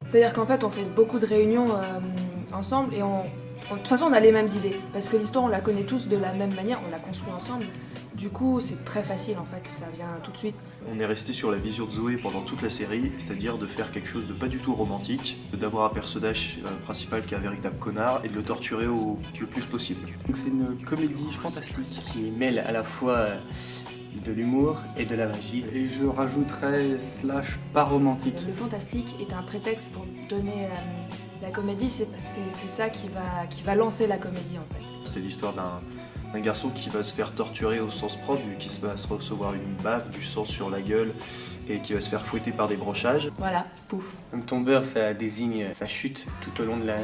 C'est-à-dire qu'en fait, on fait beaucoup de réunions ensemble et de toute façon, on a les mêmes idées. Parce que l'histoire, on la connaît tous de la même manière, on l'a construit ensemble. Du coup, c'est très facile en fait, ça vient tout de suite. On est resté sur la vision de Zoé pendant toute la série, c'est-à-dire de faire quelque chose de pas du tout romantique, d'avoir un personnage principal qui est un véritable connard et de le torturer le plus possible. Donc c'est une comédie fantastique. Qui mêle à la fois de l'humour et de la magie. Et je rajouterais slash pas romantique. Le fantastique est un prétexte pour donner la comédie, c'est ça qui va lancer la comédie en fait. C'est l'histoire d'un garçon qui va se faire torturer au sens propre, qui va se recevoir une baffe, du sang sur la gueule et qui va se faire fouetter par des brochages. Voilà, pouf. Un tombeur, ça désigne sa chute tout au long de la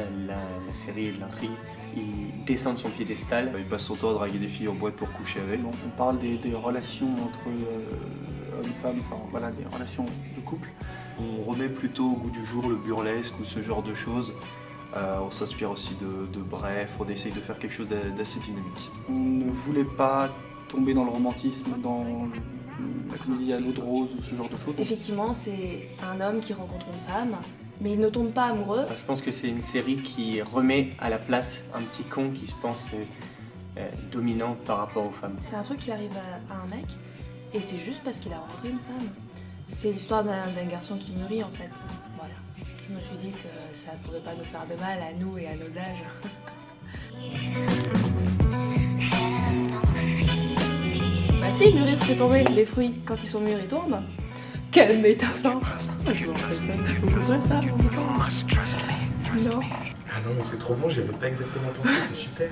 série et de l'intrigue. Il descend de son piédestal. Il passe son temps à draguer des filles en boîte pour coucher avec. Donc on parle des relations entre hommes-femmes, enfin voilà, des relations de couple. On remet plutôt au goût du jour le burlesque ou ce genre de choses. On s'inspire aussi de Bref, on essaye de faire quelque chose d'assez dynamique. On ne voulait pas tomber dans le romantisme, dans la comédie à l'eau de rose ou ce genre de choses. Effectivement, c'est un homme qui rencontre une femme, mais il ne tombe pas amoureux. Je pense que c'est une série qui remet à la place un petit con qui se pense dominant par rapport aux femmes. C'est un truc qui arrive à un mec, et c'est juste parce qu'il a rencontré une femme. C'est l'histoire d'un garçon qui mûrit en fait. Voilà. Je me suis dit que ça ne pouvait pas nous faire de mal à nous et à nos âges. Bah si, mûrir c'est tomber. Les fruits, quand ils sont mûrs, ils tombent. Quelle métaphore. Je m'impressionne. Vous comprenez ça? Non. Ah non, mais c'est trop bon, j'y avais pas exactement pensé, c'est super.